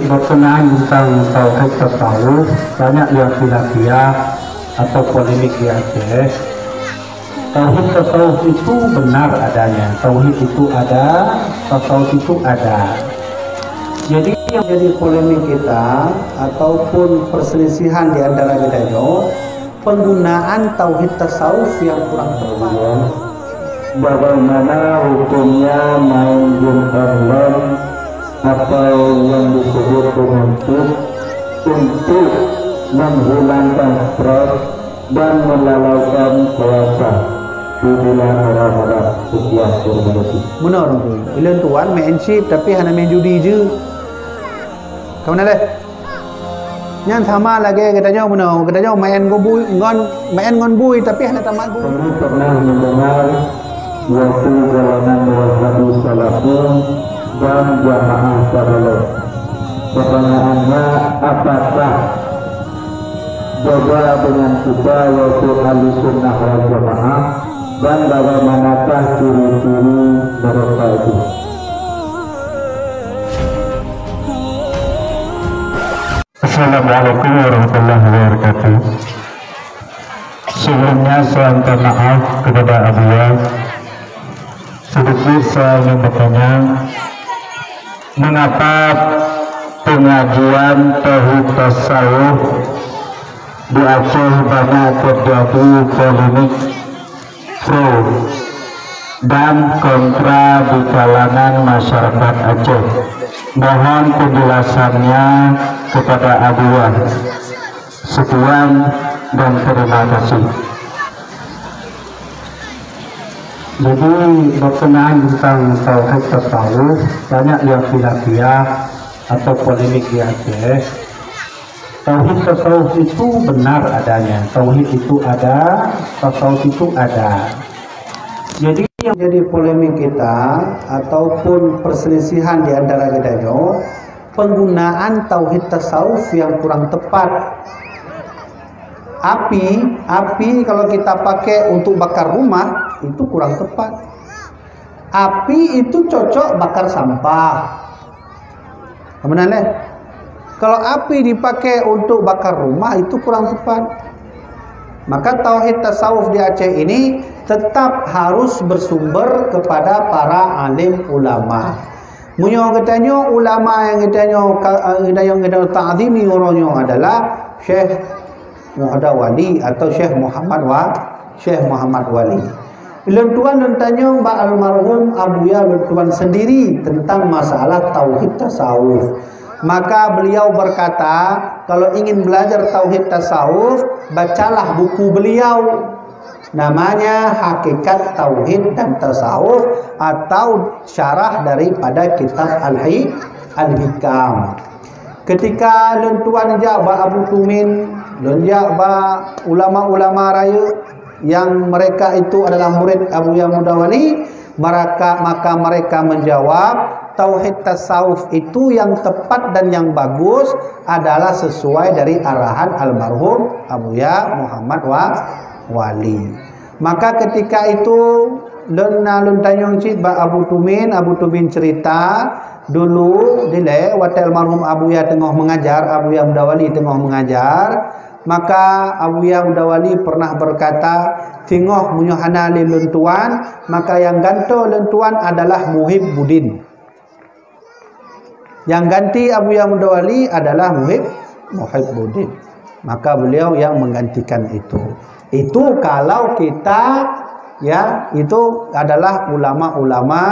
berkenaan tentang tauhid tasawuf, banyak yang khilafiyah atau polemik di Aceh. Tauhid tasawuf itu benar adanya, tauhid itu ada, tasawuf itu ada. Jadi yang jadi polemik kita ataupun perselisihan di antara kita itu penggunaan tauhid tasawuf yang kurang tepat. Bagaimana hukumnya main game online atau yang disebut penuntut untuk menghilangkan stres dan melalaikan puasa di bulan Ramadan setiap berbulan. Benar tu. Ilan tuan main chip tapi hanya main judi je. Kau mana leh? Yang sama lagi katanya benar. Katanya main ngon bui tapi hanya tamat bui. Kami pernah mendengar waktu jalanan Wahabi Salafun dan jamaah Salaf. Pertanyaannya, apakah beda dengan kita yaitu ahli sunnah wal jamaah, dan bagaimanakah ciri-ciri mereka itu? Assalamualaikum warahmatullahi wabarakatuh. Sebelumnya saya minta maaf kepada Abuya. Sedikit saya ingin bertanya, mengapa pengajian tauhid tasawuf di Aceh banyak terjadi polemik pro dan kontra di kalangan masyarakat Aceh? Mohon penjelasannya kepada Abuya. Sekian dan terima kasih. Jadi berkenaan tentang tauhid tasawuf, banyak yang khilafiyah atau polemik di Aceh. Tauhid tasawuf itu benar adanya, tauhid itu ada, tasawuf itu ada. Jadi yang jadi polemik kita ataupun perselisihan di antara kita itu penggunaan tauhid tasawuf yang kurang tepat. Api kalau kita pakai untuk bakar rumah itu kurang tepat. Api itu cocok bakar sampah. Kemudian kalau api dipakai untuk bakar rumah itu kurang tepat. Maka tauhid tasawuf di Aceh ini tetap harus bersumber kepada para alim ulama. Munyo katanya ulama yang kita ta'zimi orangnya adalah Syekh Muhammad atau Syekh Muhammad Wali. Lentuan tanya Mbak almarhum Abuya lentuan sendiri tentang masalah tauhid tasawuf. Maka beliau berkata, kalau ingin belajar tauhid tasawuf, bacalah buku beliau. Namanya Hakikat Tauhid dan Tasawuf atau syarah daripada kitab Al-Hikam. Ketika lentuan jaba Abu Tumin, lenjaba ulama-ulama raya yang mereka itu adalah murid Abuya Mudawali, maka mereka menjawab tauhid tasawuf itu yang tepat dan yang bagus adalah sesuai dari arahan almarhum Abuya Muhammad Wali. Maka ketika itu luntanyong cit ba Abu Tumin cerita dulu dile waktu almarhum Abuya tengah mengajar, Abuya Mudawali tengah mengajar, maka Abuya Mudawali pernah berkata, tengah munyohana li lentuan, maka yang ganto lentuan adalah Muhibbuddin. Yang ganti Abuya Mudawali adalah Muhibbuddin. Maka beliau yang menggantikan itu. Itu kalau kita itu adalah ulama-ulama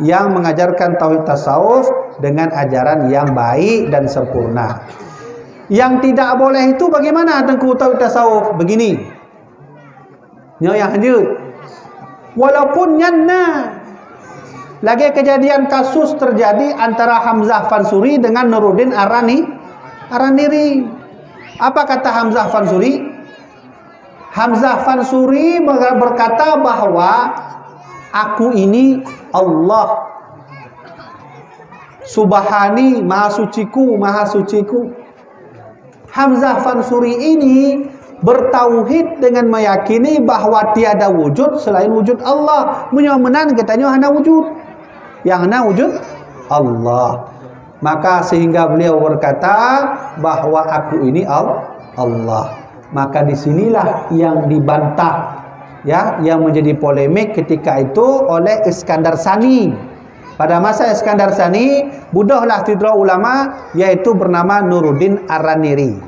yang mengajarkan tauhid tasawuf dengan ajaran yang baik dan sempurna. Yang tidak boleh itu bagaimana tentang tauhid tasawuf? Begini. Yang lanjut. Walaupun nyanna lagi kejadian kasus terjadi antara Hamzah Fansuri dengan Nuruddin Araniri. Apa kata Hamzah Fansuri? Hamzah Fansuri berkata bahwa aku ini Allah Subhani, maha suciku. Hamzah Fansuri ini bertauhid dengan meyakini bahwa tiada wujud selain wujud Allah. Menyomenan katanya hana wujud. Yang hana wujud Allah. Maka sehingga beliau berkata bahwa aku ini Allah. Maka disinilah yang dibantah, ya, yang menjadi polemik ketika itu oleh Iskandar Sani. Pada masa Iskandar Sani, budahlah tidra ulama yaitu bernama Nuruddin Ar-Raniri.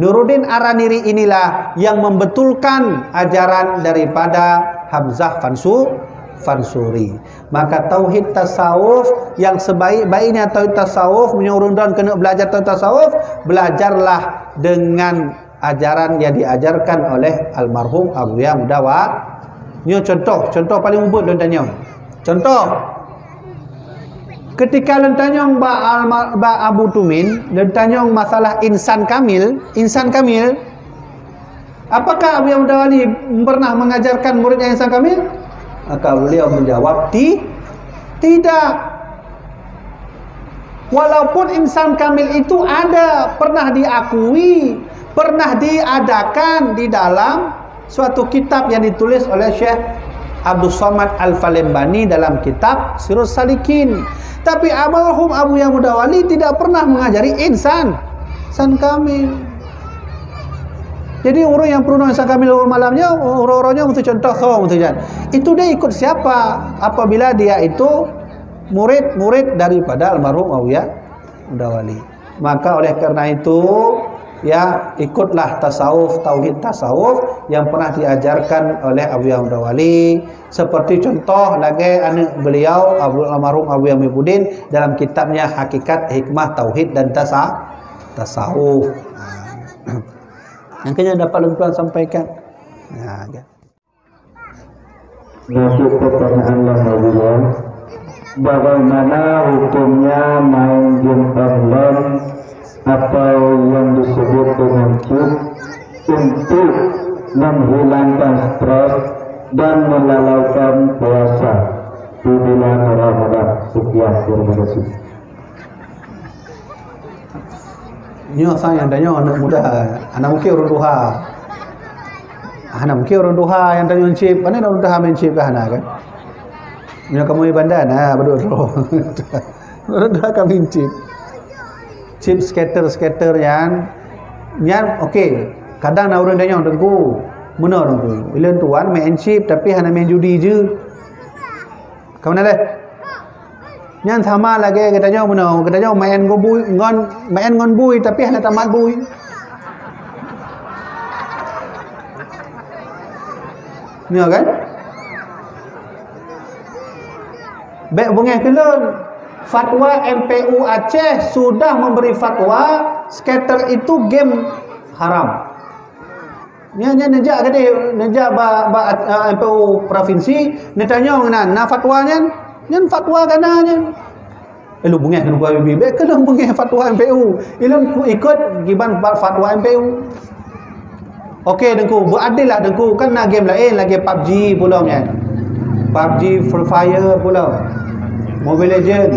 Nuruddin Ar-Raniri inilah yang membetulkan ajaran daripada Hamzah Fansuri. Maka tauhid tasawuf yang sebaik-baiknya tauhid tasawuf menyuruh dan kena belajar tauhid tasawuf, belajarlah dengan ajaran yang diajarkan oleh almarhum Abuya Mudawa. Ini contoh paling ubud dan tanya. Contoh ketika lentanyong ba Abu Tumin lentanyong masalah insan kamil, apakah Abu Mudawali pernah mengajarkan muridnya insan kamil? Maka beliau menjawab tidak. Walaupun insan kamil itu ada, pernah diakui, pernah diadakan di dalam suatu kitab yang ditulis oleh Syekh Abdul Somad Al-Falembani dalam kitab Sirus Salikin. Tapi almarhum Abu Mudawali tidak pernah mengajari insan kamil. Jadi orang yang perlu insan kamil malamnya, orang-orangnya untuk contoh itu dia ikut siapa? Apabila dia itu murid daripada almarhum Abu Mudawali. Maka oleh karena itu, ya, ikutlah tauhid tasawuf yang pernah diajarkan oleh Abu Mudawali. Seperti contoh lagi anak beliau almarhum Abu Muhyiddin dalam kitabnya Hakikat Hikmah Tauhid dan Tasawuf. Yang kena dapat tuan sampaikan. Masuk pertanyaan Alhamdulillah, bagaimana hukumnya main game online atau yang disebut dengan chip untuk menghilangkan stres dan melalaikan puasa di bulan Ramadan? Sekian, terima kasih. Ini yang tanya anak muda, anak mungkin orang duha. Anak mungkin orang duha yang tanya chip, mana orang duha main chip kah anak kan? Ini kamu di bandar, berdua. Orang duha kami chip skater yang okey. Kadang orang tanya dengku, mana dengku? Bila tuan main chip tapi hanya main judi je. Kamu nak deh? Nyan sama lagi katanya mana? Katanya main ngon bui tapi hanya tamat bui. Ni kan? Baik bunga kelon. Fatwa MPU Aceh sudah memberi fatwa skater itu game haram. Nya nejak kata nejak MPU provinsi netanya ngana fatwanya nyan fatwa kananya. Lu bunga kan buat BB ke lu bunga fatwa MPU. Ilmu ikut giban fatwa MPU. Okey dengku, beradil lah dengku. Kan nak game lain lagi PUBG pula nya. PUBG Free Fire pula. Mobile Legend.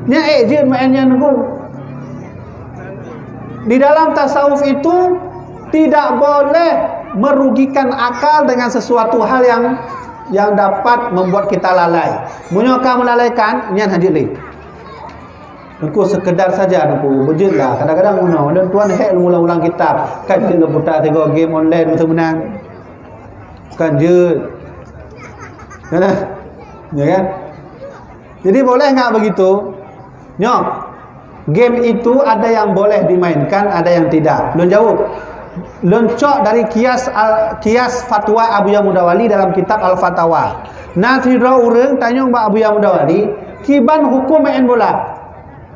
Nya je mainnya dengku. Di dalam tasawuf itu tidak boleh merugikan akal dengan sesuatu hal yang dapat membuat kita lalai. Menyokah melalaikan, nyan hadir lagi. Aku sekedar saja aku berjitlah. Kadang-kadang dan tuan hack ulang-ulang kitab. Kan je putar tengok game online betul menang. Kan je. Ya kan? Jadi boleh enggak begitu? Nyok. Game itu ada yang boleh dimainkan, ada yang tidak. Belum jawab. Loncok dari kias fatwa Abu Mudawali dalam kitab Al-Fatawa. Nanti orang tanya Mbak Abu Mudawali, kiban hukum main bola.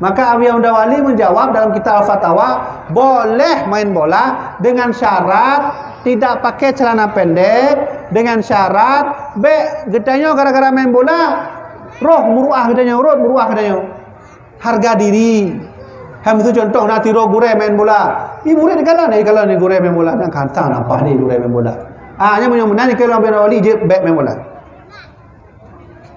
Maka Abu Mudawali menjawab dalam kitab Al-Fatawa, boleh main bola dengan syarat tidak pakai celana pendek, dengan syarat getanya gara-gara main bola roh muruah getanya, harga diri. Ham itu contoh nanti roh gure main bola. Ini murid kalau ni gure main bola nak kata nampak ni gure main bola. Nya punya menani kalau Abu Mudawali je baik main bola.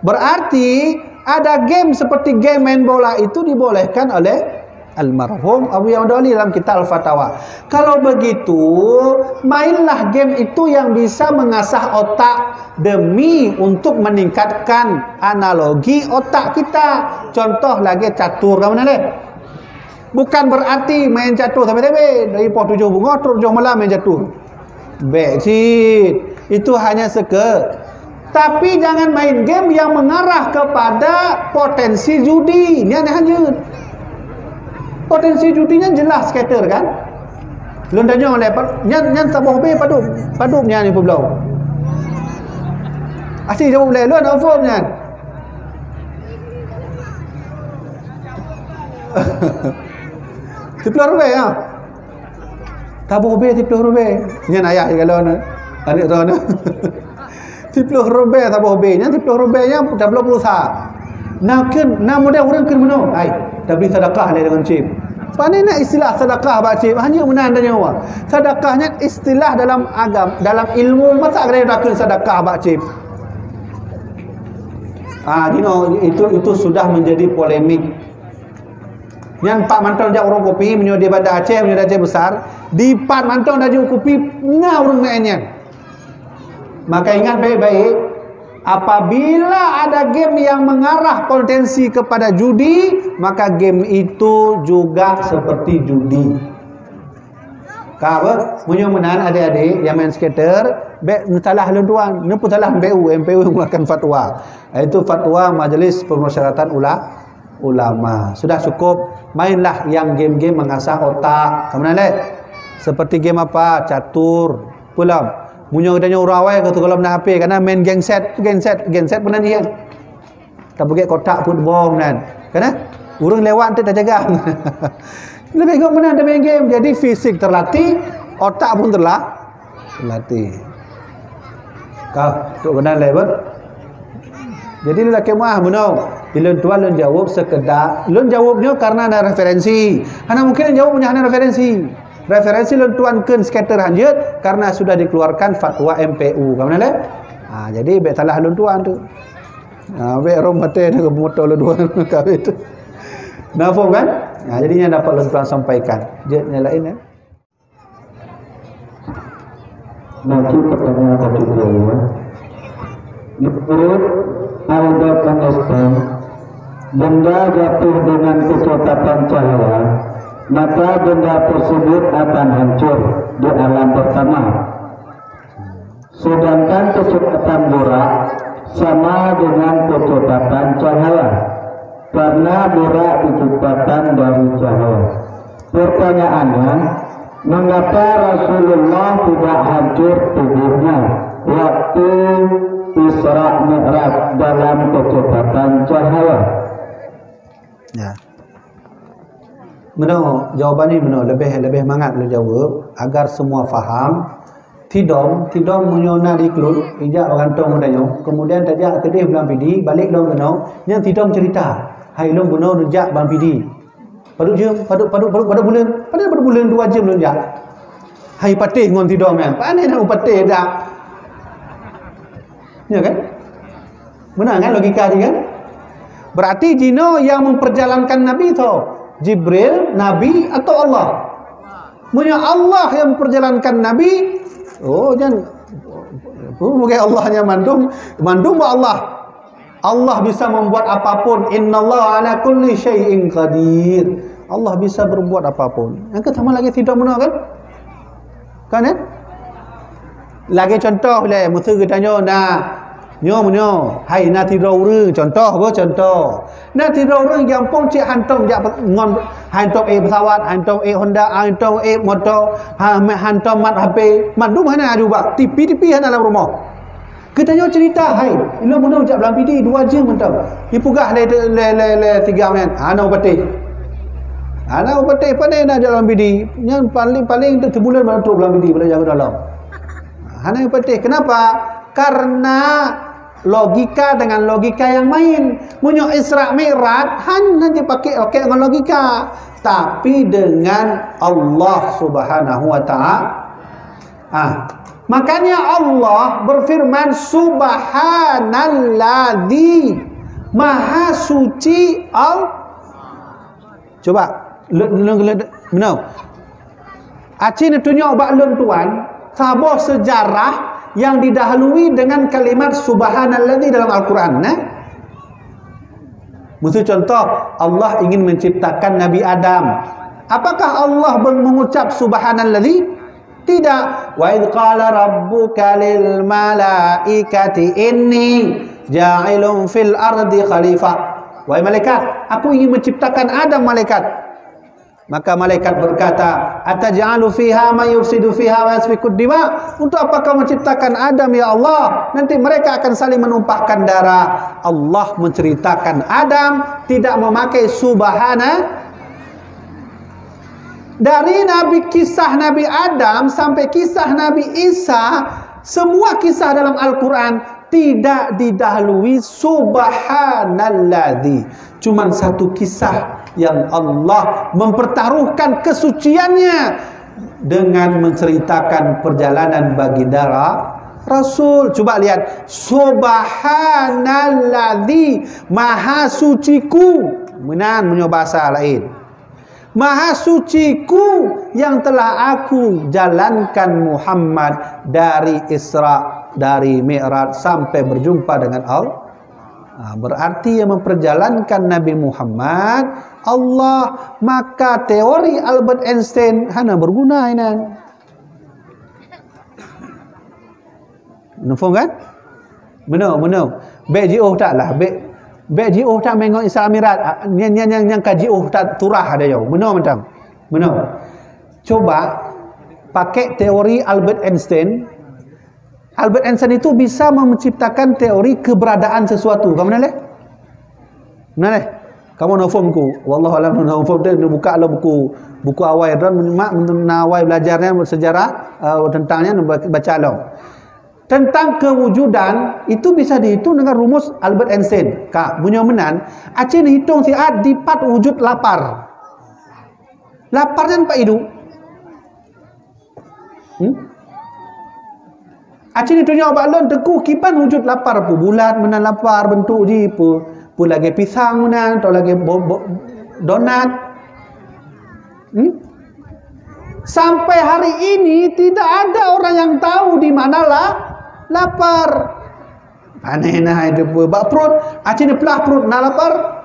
Berarti ada game seperti game main bola itu dibolehkan oleh almarhum Abu Yamadoli dalam kitab Al-Fatawa. Kalau begitu, mainlah game itu yang bisa mengasah otak demi untuk meningkatkan analogi otak kita. Contoh lagi catur, kamu mana deh? Bukan berarti main catur sampai tebe dari pos 7 bunga terus 7 malam main catur. Becit. Itu hanya tapi jangan main game yang mengarah kepada potensi judi. Ini hanya potensi judinya jelas skater kan. Lun tanya oleh nyan saboh be padum nya ni peblau. Asyik jawab boleh lun apa nyan. RM10 ya. Taboh be RM10. Nyan ayah kalau adik tu RM10 taboh be nya RM10 nya dah belum pulsa. Nak modal orang ke mana? Ai, dah beli sedekah dia dengan chip. Pandai nak istilah sedekah pak cik, hanya menahan tanya awak. Sedekahnya istilah dalam agama, dalam ilmu masa kena dakan sedekah pak cik. Itu sudah menjadi polemik. Yang Pak Mantong jak orang kopi menyo dia pada Aceh, menyo Aceh besar, di Pak Mantong dah jual kopi ngah urang mainnya. Maka ingat baik-baik, apabila ada game yang mengarah potensi kepada judi, maka game itu juga seperti judi. Kau punya menahan adik-adik yang main skater, salah lentuan, ni pun salah MPU mengeluarkan fatwa. Itu fatwa Majelis Permusyawaratan Ulama. Sudah cukup, mainlah yang game-game mengasah otak. Kamu nak seperti game apa? Catur, pula. Punya katanya orang awal kata kalau nak HP karena main geng set pernah dia. Tak pakai kotak football kan. Karena orang lewat tu dah jaga. Lebih kau menang dia main game. Jadi fisik terlatih, otak pun terlatih. Kau tu kena level. Jadi lelaki mah menang. Bila tuan lun jawab sekedar lun jawabnya karena ada referensi. Karena mungkin jawab punya ada referensi. Referensi lun tuan kun skater hanjut karena sudah dikeluarkan fatwa MPU. Kamu nak? Jadi bet salah lun tuan tu. Bet rom mate dengan motor lun tuan kau itu. Nafum kan? Jadinya dapat lun tuan sampaikan. Yang lain ya. Nanti pertanyaan kedua ya. Menurut Alda Panestan, benda jatuh dengan kecoklatan cahaya, maka benda tersebut akan hancur di alam pertama. Sedangkan kecoklatan borak sama dengan kecoklatan cahaya, karena borak diciptakan dari cahaya. Pertanyaannya, mengapa Rasulullah tidak hancur tubuhnya waktu Isra Mi'raj dalam kecepatan cahaya? Ya. Benar, jawapan ini benar, lebih mangat lu jawab agar semua faham. Tidom menyona di klub, ijak rantong mudanya. Kemudian tajak kedih bulan pidi, balik dong benar. Yang tidom cerita, hai long benar rejak bulan pidi. Pada bulan 2 jam rejak. Hai patih ngon tidom kan. Pandai nak patih dah. Ya kan? Benar kan logika dia kan? Berarti jino yang memperjalankan Nabi itu Jibril, Nabi atau Allah? Punya Allah yang memperjalankan Nabi. Oh jangan. Mungkin Allahnya mandum Allah. Allah bisa membuat apapun. Innallaha ala kulli syai'in qadir. Allah bisa berbuat apapun. Yang sama lagi tidak benar kan? Kan ya? Lagi contoh le, musuh kita nyo, hai na tirau re, contoh apa contoh. Na tirau re gampang cik hantam jak ngon hantam pesawat, hantam Honda, hantam motor, hantam mat HP, mandum hana juga. TV hana dalam rumah. Kita nyo cerita, hai, ilo muno jak belam pidi 2 jam mentam. Ipugah le 3 men. Ana upati. Ana upati pandai na dalam pidi. Yang paling tu sebulan baru tu belam pidi pada jaga dalam. Hana upati. Kenapa? Karena logika dengan logika yang main. Punya Isra Mi'raj hanya dipakai dengan logika, tapi dengan Allah Subhanahu wa taala. Makanya Allah berfirman subhanalladzi maha suci Coba benar. Acin tunjuk bak lun tuan, sabah sejarah yang didahului dengan kalimat subhanalladzi dalam Al-Quran. Maksud contoh, Allah ingin menciptakan Nabi Adam. Apakah Allah mengucap subhanalladzi? Tidak. Wa idz qala rabbuka lil malaikati inni ja'ilun fil ardi khalifah. Wahai malaikat, aku ingin menciptakan Adam malaikat. Maka malaikat berkata, ataj'alu fiha ma yufsidu fiha wa yasfikud dima? Untuk apa kau menciptakan Adam ya Allah? Nanti mereka akan saling menumpahkan darah. Allah menceritakan Adam tidak memakai subhana. Dari kisah Nabi Adam sampai kisah Nabi Isa, semua kisah dalam Al-Quran tidak didahului subhanalladzi. Cuman satu kisah yang Allah mempertaruhkan kesuciannya dengan menceritakan perjalanan baginda Rasul. Coba lihat, subhanalladzi, maha suciku. Menan punya bahasa lain. Maha suciku yang telah aku jalankan Muhammad dari Isra, dari Mi'raj sampai berjumpa dengan Allah. Berarti yang memperjalankan Nabi Muhammad Allah. Maka teori Albert Einstein hana berguna ini. Nampak kan? Benar. BGO taklah. BGO tak mengok Isra Mi'raj. Yang KGO tak turah ada jauh. Benar. Coba pakai teori Albert Einstein. Albert Einstein itu bisa menciptakan teori keberadaan sesuatu. Kamu mana leh? Kamu nafumku. Wallahu alam nafum dia buka lah buku awal dan menawai belajarnya sejarah tentangnya baca lah. Tentang kewujudan itu bisa dihitung dengan rumus Albert Einstein. Kak, punya menan, acin hitung si A dipat wujud lapar. Laparnya apa itu? Acin hitungnya abang lon teku kipan wujud lapar pu bulat menan lapar bentuk ji pu lagi pisang menan atau lagi donat. Sampai hari ini tidak ada orang yang tahu di mana lapar. Aneh nah itu bak perut, acin pelah perut nak lapar.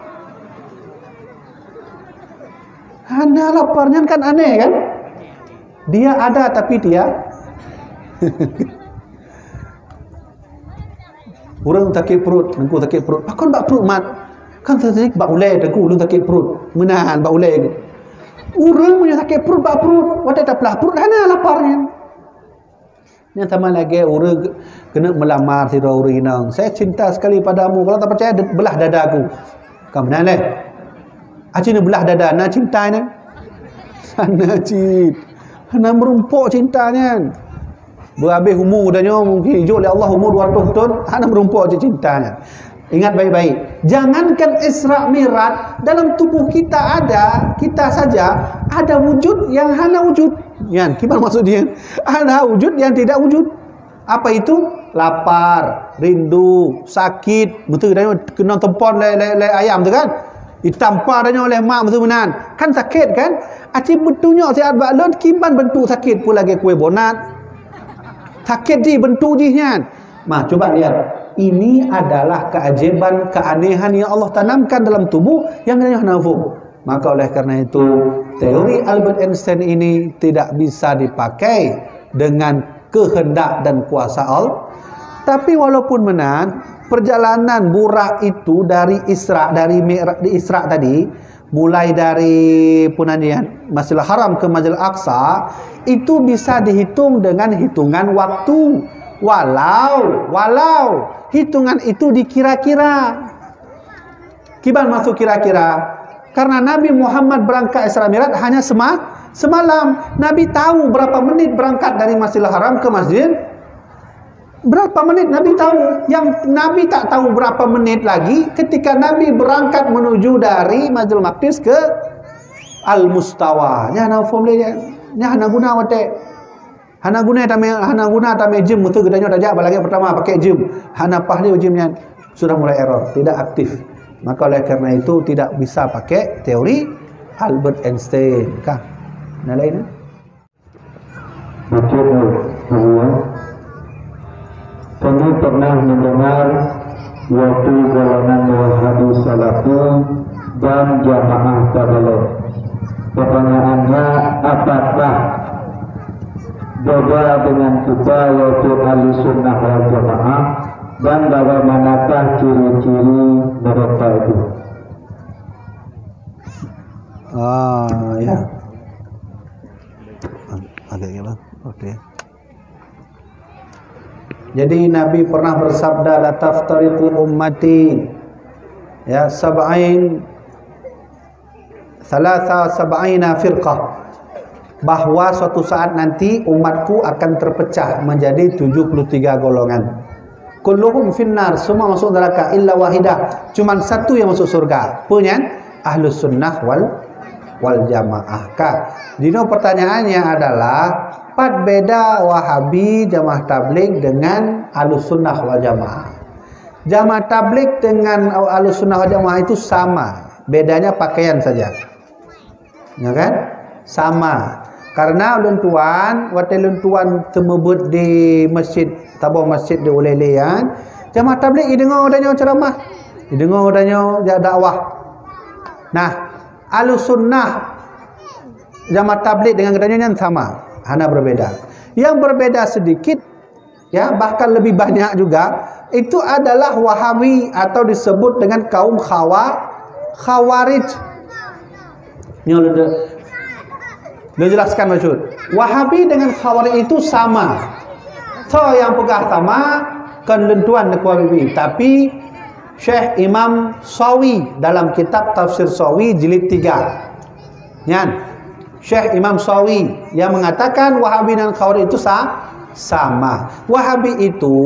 Anda laparnya kan aneh kan? Dia ada tapi dia orang sakit perut, nengku sakit perut. Pakon bak perut mat. Kan tersedik bak ulai nengku ulun sakit perut. Menahan bak ulai ke. Orang punya sakit perut bak perut. Wadah tak pelah perut hana laparnya. Yang sama lagi orang kena melamar si orang inang. Saya cinta sekali padamu. Kalau tak percaya belah dada aku. Kamu mana leh? Acin belah dada nak cintanya. Sana cint. Hana merumpuk cintanya. Berhabis umur dahnya mungkin hidup oleh Allah umur 200 tahun. Hana merumpuk cintanya. Ingat baik-baik. Jangankan Isra Mi'raj, dalam tubuh kita saja ada wujud yang hana wujud. Yan, gimana maksudnya? Ada wujud yang tidak wujud. Apa itu? Lapar, rindu, sakit. Betul dah kena tempon le ayam tu kan? Ditampar dah oleh mak betul benar. Kan sakit kan? Acik betulnya sihat baklon kiban bentuk sakit pun lagi kue bonat. Sakit di bentuk jinya. Mah coba lihat. Ini adalah keajaiban, keanehan yang Allah tanamkan dalam tubuh yang hanya nafum. Maka oleh karena itu teori Albert Einstein ini tidak bisa dipakai dengan kehendak dan kuasa Allah. Tapi walaupun menan perjalanan burak itu dari Isra, dari Mi'raj di Isra tadi, mulai dari punanian Masjidil Haram ke Masjidil Aqsa, itu bisa dihitung dengan hitungan waktu. Walau hitungan itu dikira-kira. Kiban masuk kira-kira? Karena Nabi Muhammad berangkat Isra Mi'raj hanya semalam. Nabi tahu berapa menit berangkat dari Masjidil Haram ke masjid. Berapa menit Nabi tahu. Yang Nabi tak tahu berapa menit lagi ketika Nabi berangkat menuju dari Masjidil Maqdis ke Al-Mustawa. Nya na formula nya hana guna wate. Hana guna tame gym betul gedanya dah apalagi pertama pakai gym. Hana pahli gymnya sudah mulai error, tidak aktif. Maka oleh karena itu tidak bisa pakai teori Albert Einstein kah? Nah lain Betul, kami pernah mendengar yaitu golongan Wahabi Salafi dan Jamaah Tabligh. Pertanyaannya, apakah beda dengan kita yaitu Ahlussunnah wal Jamaah, dan bagaimanakah ciri-ciri mereka itu? Ya. Agak ya bang. Oke. Jadi Nabi pernah bersabda, la taftariqu ummati ya sab'ina firqah, bahwa suatu saat nanti umatku akan terpecah menjadi 73 golongan. Kulluhum finnar, semua masuk neraka illa wahidah, cuman satu yang masuk surga. Punya Ahlus Sunnah wal Jamaah. Dino pertanyaannya adalah apa beda Wahabi Jamaah Tabligh dengan Ahlus Sunnah wal Jamaah? Jamaah Tabligh dengan Ahlus Sunnah wal Jamaah itu sama, bedanya pakaian saja. Ya kan? Sama. Karena luntuan, waktu luntuan temebut di masjid, tabung masjid di Ulelean, Jamaah Tabligh dengar adanya ceramah, dengar adanya dakwah. Nah, Ahlus Sunnah Jamaah Tabligh dengan adanya sama, hanya berbeda. Yang berbeda sedikit, ya bahkan lebih banyak juga, itu adalah Wahabi atau disebut dengan kaum Khawarij. Dia jelaskan maksud. Wahabi dengan Khawarij itu sama. So yang pegah sama kan lentuan nak Wahabi, tapi Syekh Imam Sawi dalam kitab Tafsir Sawi jilid 3. Nyan. Syekh Imam Sawi yang mengatakan Wahabi dan Khawarij itu sama. Wahabi itu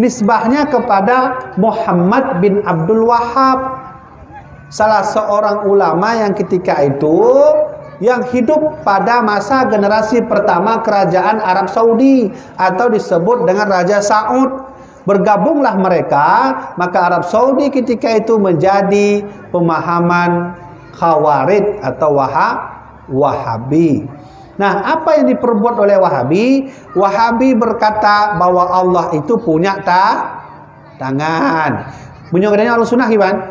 nisbahnya kepada Muhammad bin Abdul Wahhab, salah seorang ulama yang ketika itu yang hidup pada masa generasi pertama kerajaan Arab Saudi atau disebut dengan Raja Saud. Bergabunglah mereka, maka Arab Saudi ketika itu menjadi pemahaman Khawarij atau Wahabi. Nah, apa yang diperbuat oleh Wahabi? Wahabi berkata bahwa Allah itu punya tangan. Menyogedanya Ahlus Sunnah gimana?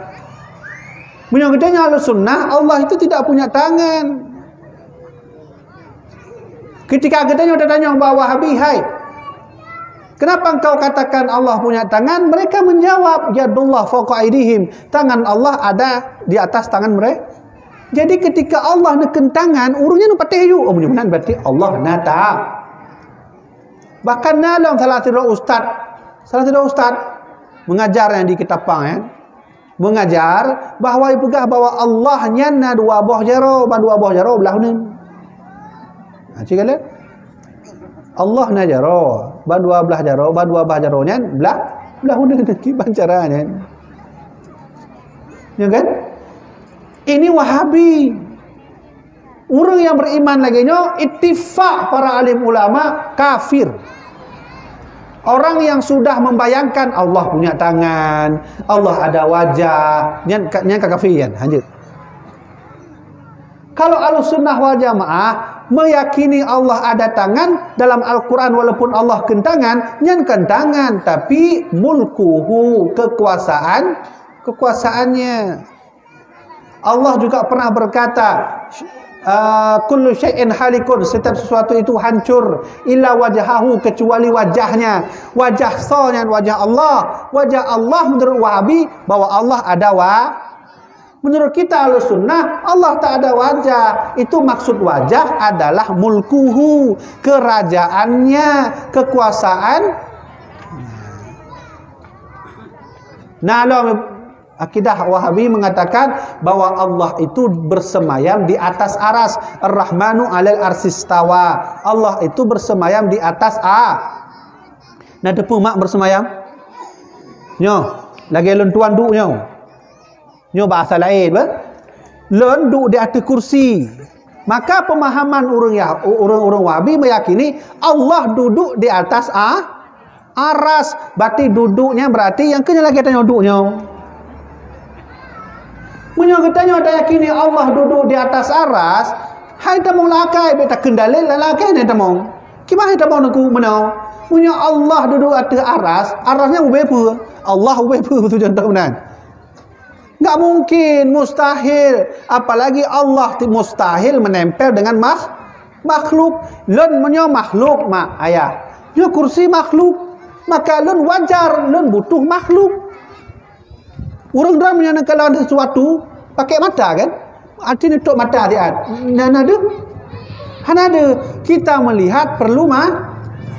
Menyogedanya Ahlus Sunnah, Allah itu tidak punya tangan. Ketika gedenya udah tanya bahwa Wahabi, hai, kenapa engkau katakan Allah punya tangan? Mereka menjawab, yadullah fawqa aydihim, tangan Allah ada di atas tangan mereka. Jadi ketika Allah neken tangan, urungnya nu patih yu. Oh, mudah-mudahan berarti Allah nata. Bahkan dalam salah satu ustaz mengajar yang di kitab Pang ya. Mengajar bahwa ibugah bahwa Allah nyana dua buah jaro, dua buah jaro belah nun. Ha cik kala. Allah na jaro, dua belah jaro, dua buah jaro nya belah nun ki bancaranya. Ya kan? Ini Wahabi. Orang yang beriman lagi nyo ittifaq para alim ulama kafir. Orang yang sudah membayangkan Allah punya tangan, Allah ada wajah, nyan kekafiran. Lanjut. Kalau Ahlussunnah wal Jamaah meyakini Allah ada tangan dalam Al-Quran, walaupun Allah kentangan, nyan kentangan, tapi mulkuhu, kekuasaannya. Allah juga pernah berkata, kullu syai'in halikun, setiap sesuatu itu hancur, illa wajahahu, kecuali wajahnya. Wajah soalnya wajah Allah. Wajah Allah menurut Wahabi bahwa Allah ada menurut kita Ahlus Sunnah Allah tak ada wajah. Itu maksud wajah adalah mulkuhu, kerajaannya, kekuasaan. Nah, akidah Wahabi mengatakan bahwa Allah itu bersemayam di atas aras. Ar-Rahmanu 'alal arsistawa. Allah itu bersemayam di atas Nah, depu mak bersemayam. Nyo, lagi lentuan duk nyo. Nyo bahasa lain bah. Len duk di atas kursi. Maka pemahaman orang Wahabi meyakini Allah duduk di atas aras. Berarti duduknya berarti yang kena lagi tanya duduknya. Munyo katanya ada yakini Allah duduk di atas aras, hai tamong lakai beta kendali lakai ne tamong. Kimah tamong aku menau. Munyo Allah duduk atas aras, arasnya ubepu. Allah ubepu betul contoh benar. Enggak mungkin, mustahil. Apalagi Allah mustahil menempel dengan makhluk. Lun munyo makhluk mak ayah. Yo kursi makhluk. Maka lun wajar, lun butuh makhluk. Orang dalam yang kalau ada sesuatu pakai mata kan? Artinya tok mata dia. Nana ada. Kita melihat perlu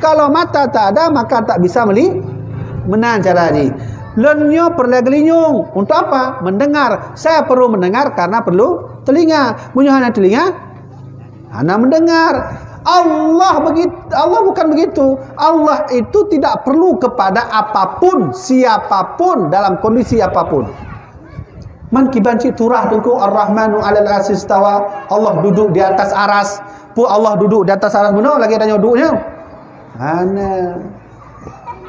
kalau mata tak ada maka tak bisa menan cara ni. Lenyo perlegelinyung untuk apa? Mendengar. Saya perlu mendengar karena perlu telinga. Punya hana telinga, hana mendengar. Allah bukan begitu. Allah itu tidak perlu kepada apapun, siapapun dalam kondisi apapun. Man kibanci turah dengku Ar-Rahmanu 'alal arsi istawa. Allah duduk di atas aras. Pu Allah duduk di atas aras benar lagi tanya duduknya. Mana?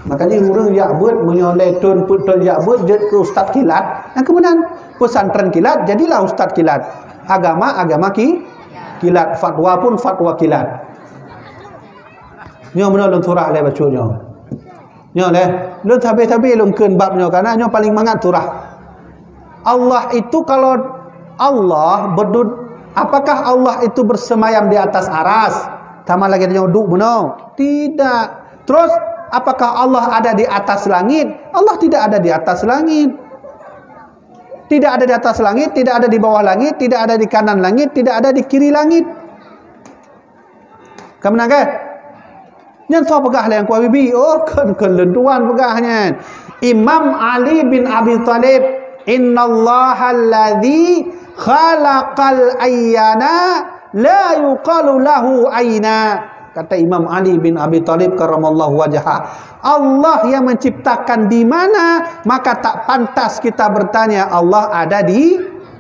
Makanya orang yakbut menyoleh tun putun yakbut jet ke ustaz kilat. Yang kemudian pesantren kilat jadilah ustaz kilat. Agama kilat, fatwa pun fatwa kilat. Nyo benar lun turah le baca nyo. Nyo le, lun tabe-tabe lun keun bab nyo karena nyo paling mangat turah. Allah itu kalau Allah apakah Allah itu bersemayam di atas aras? Tambah lagi nyo duduk benar? Tidak. Terus apakah Allah ada di atas langit? Allah tidak ada di atas langit. Tidak ada di atas langit, tidak ada di bawah langit, tidak ada di kanan langit, tidak ada di kiri langit. Kamu nak ke? Yang tahu pegah lah yang kuat bibi. Oh, kelentuan pegahnya. Imam Ali bin Abi Talib, Innallaha alladhi khalaqal ayyana la yuqalu lahu ayna. Kata Imam Ali bin Abi Talib karramallahu wajhah, Allah yang menciptakan di mana, maka tak pantas kita bertanya Allah ada di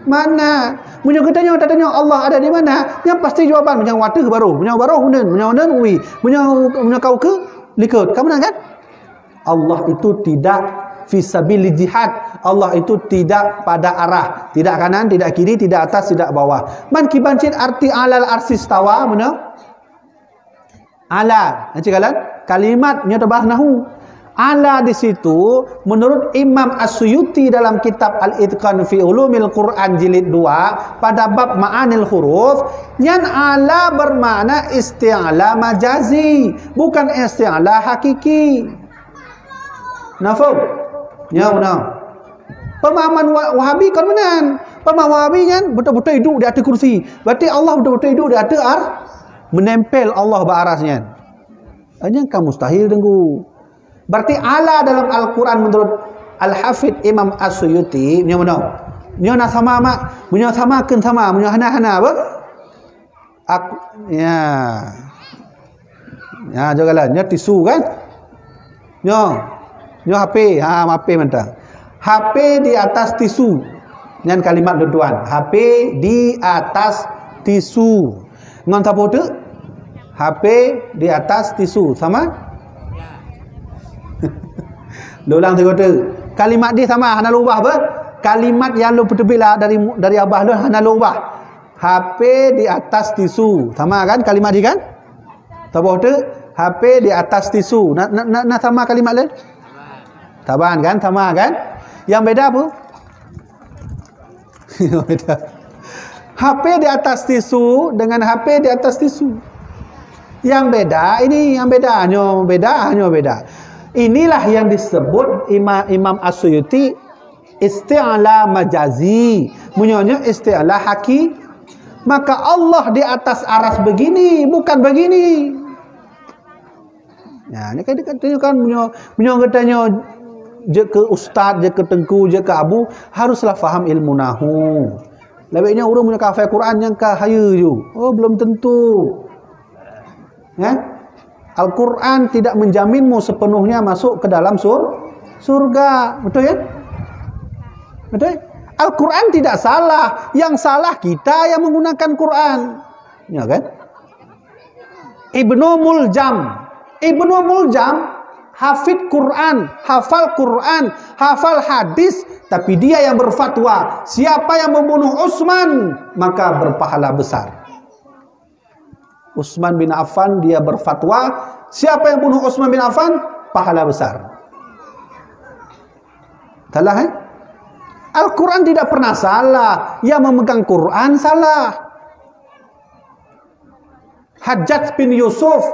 mana. Punya tanya Allah ada di mana, yang pasti jawaban punya watu baru, punya uwi, punya kau ke likut. Kamu nak kan? Allah itu tidak fisabili jihad. Allah itu tidak pada arah, tidak kanan, tidak kiri, tidak atas, tidak bawah. Man kibancit arti alal arsistawa mana? Ala, nanti kalimatnya terbahas nahu. Ala di situ menurut Imam As-Suyuti dalam kitab Al-Itqan fi Ulumil Quran jilid 2 pada bab ma'anil huruf, yang ala bermakna isti'ala majazi, bukan isti'ala hakiki. Nafum? Ya benar. Pemahaman Wahabi kan benar. Pemahaman Wahabi kan betul-betul hidup di atas kursi. Berarti Allah betul-betul hidup di atas menempel Allah berarasnya. Hanya kamu mustahil dengku. Berarti ala dalam Al-Quran menurut Al-Hafidh Imam As-Suyuti, nyo mana? Nyo nak sama mak, nyo sama ken sama, nyo hana-hana apa? Aku ya. Ya jagalah, nyo tisu kan? Nyo HP, HP mentah. HP di atas tisu. Nyan kalimat duduan. HP di atas tisu. Ngon tapo tu? HP di atas tisu sama? Lulang tu kata. Kalimat dia sama, hana lubah apa? Kalimat yang lu petebila dari abah lu hana lubah. HP di atas tisu. Sama kan kalimat dia kan? Tapo tu? HP di atas tisu. Nak sama kalimat lain? Taban kan? Sama kan? Yang beda apa? Yang beda. HP di atas tisu dengan HP di atas tisu. Yang beda, ini yang beda, hanya beda. Inilah yang disebut Imam As-Suyuti isti'ala majazi. Munyonya isti'ala haki. Maka Allah di atas aras begini, bukan begini. Ya, ini kan munyo katanya je ke ustaz, je ke tengku, je ke abu, haruslah faham ilmu nahu. Lebihnya orang punya kafir Quran yang kahaya je. Oh, belum tentu. Ya? Al-Quran tidak menjaminmu sepenuhnya masuk ke dalam surga. Betul ya? Betul? Al-Quran tidak salah. Yang salah kita yang menggunakan Quran. Ya kan? Ibnu Muljam hafid Quran, hafal Quran, hafal hadis, tapi dia yang berfatwa, siapa yang membunuh Utsman maka berpahala besar. Utsman bin Affan dia berfatwa, siapa yang bunuh Utsman bin Affan pahala besar. Salah Al-Quran tidak pernah salah, yang memegang Quran salah. Hajjaj bin Yusuf,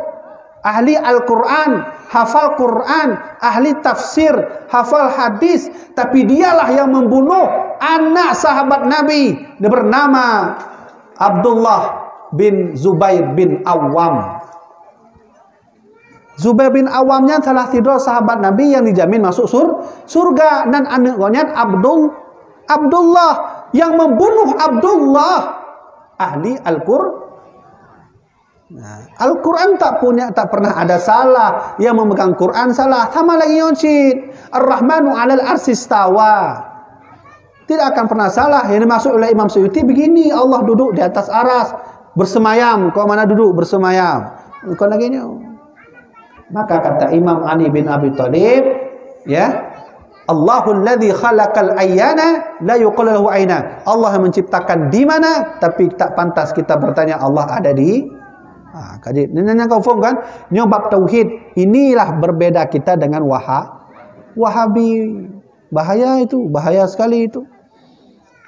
ahli Al-Quran, hafal Quran, ahli tafsir, hafal hadis, tapi dialah yang membunuh anak sahabat Nabi, dia bernama Abdullah bin Zubair bin Awam. Zubair bin Awamnya salah tidur sahabat Nabi yang dijamin masuk surga, dan anaknya Abdullah yang membunuh Abdullah ahli Al-Quran. Nah, Al-Quran tak pernah ada salah, yang memegang Quran salah. Sama lagi yoncit Ar-Rahmanu 'alal arsy istawa, tidak akan pernah salah. Yang dimaksud oleh Imam Suyuti begini, Allah duduk di atas aras bersemayam. Kau mana duduk bersemayam? Kau lagi ni. Maka kata Imam Ali bin Abi Thalib, ya, Allahul ladzi khalaqal ayyana la yuqalu lahu aina. Allah yang menciptakan di mana, tapi tak pantas kita bertanya Allah ada di kaji. Nanya kau faham kan? Nyobab tauhid. Inilah berbeda kita dengan Wahabi. Bahaya itu, bahaya sekali itu.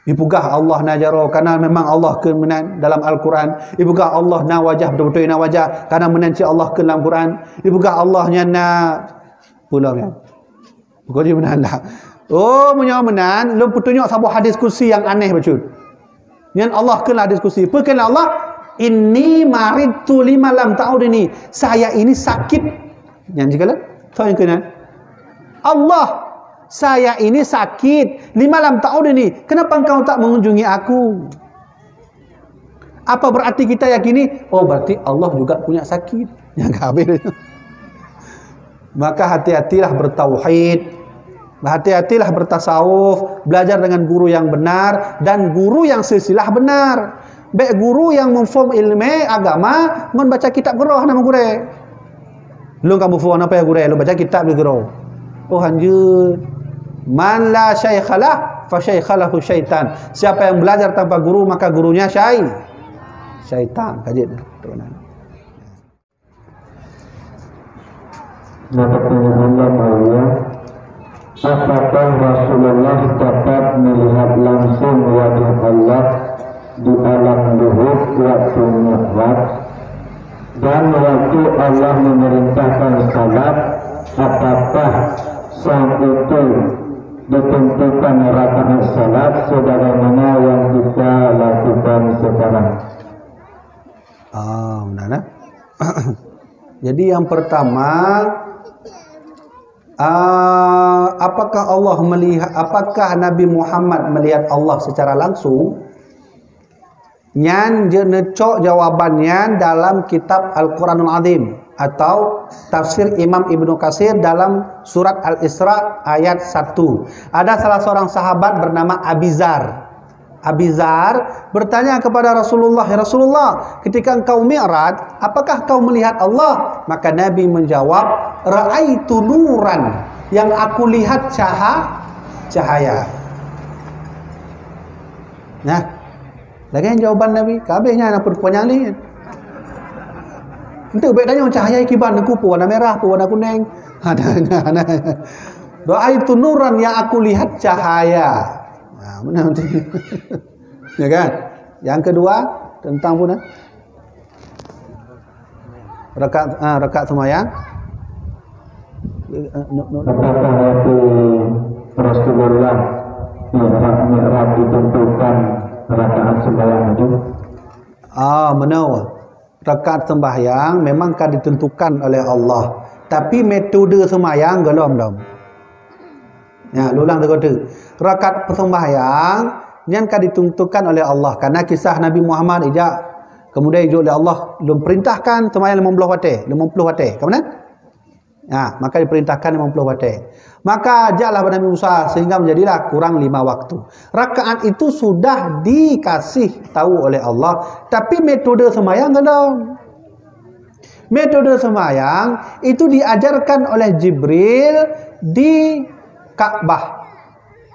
Ibugah Allah najaro karena memang Allah ke menan dalam Al-Quran. Ibugah Allah na wajah betul-betul na wajah karena menanci Allah ke dalam Quran. Ibugah Allahnya na pulang kan. Bukan dia menan lah. Oh, menyawa menan, lu petunjuk sebuah hadis kursi yang aneh betul. Yang Allah ke hadis kursi. Perkenal Allah, inni maridtu lima lam ta'udini, saya ini sakit. Yang jikalah tahu yang kena Allah, saya ini sakit lima lam ta'udini, kenapa engkau tak mengunjungi aku? Apa berarti kita yakini? Oh, berarti Allah juga punya sakit. Yang habis. Maka hati-hatilah bertauhid, hati-hatilah bertasawuf, belajar dengan guru yang benar dan guru yang silsilah benar. Baik guru yang memfaham ilmu agama, ngon baca kitab geroh nama gure. Lu kamu faham apa ya gure? Lu baca kitab di geroh. Oh hanjut. Man la syaikhalah fa syaikhalahu syaitan. Siapa yang belajar tanpa guru maka gurunya syaitan. Kajian. Apakah Rasulullah dapat melihat langsung wajah Allah di alam luhur waktu mi'raj, dan waktu Allah memerintahkan salat, apakah saat itu ditentukan rakaat salat sebagaimana yang kita lakukan sekarang? Benar. Jadi yang pertama, apakah Allah melihat, apakah Nabi Muhammad melihat Allah secara langsung? Nyan jenecok jawabannya dalam kitab Al-Quranul Azim atau tafsir Imam Ibnu Katsir dalam surat Al-Isra ayat 1. Ada salah seorang sahabat bernama Abizar. Abizar bertanya kepada Rasulullah, ya Rasulullah, ketika engkau mi'raj, apakah kau melihat Allah? Maka Nabi menjawab, ra'aitu nuran, yang aku lihat cahaya. Nah, lagi jawaban Nabi, kabehnya nak perpuanya ni. Entah bedanya cahaya kiban ku warna merah, warna kuning. Ada. Doa itu nuran yang aku lihat cahaya. Nah, benar nanti. Ya kan? Yang kedua tentang pun rakaat sembahyang. Apakah waktu Rasulullah mi'raj ditentukan rakaat sembahyang itu? Benar. Rakaat sembahyang memang kan ditentukan oleh Allah. Tapi metode sembahyang belum. Ya, ulang tu. Rakaat sembahyang yang kan ditentukan oleh Allah. Karena kisah Nabi Muhammad kemudian oleh Allah belum perintahkan sembahyang 50 waktu. Kemudian maka diperintahkan 50 waktu. Maka ajaklah pada Nabi Musa sehingga menjadilah kurang 5 waktu. Rakaat itu sudah dikasih tahu oleh Allah, tapi metode sembahyang belum. Metode sembahyang itu diajarkan oleh Jibril di Ka'bah.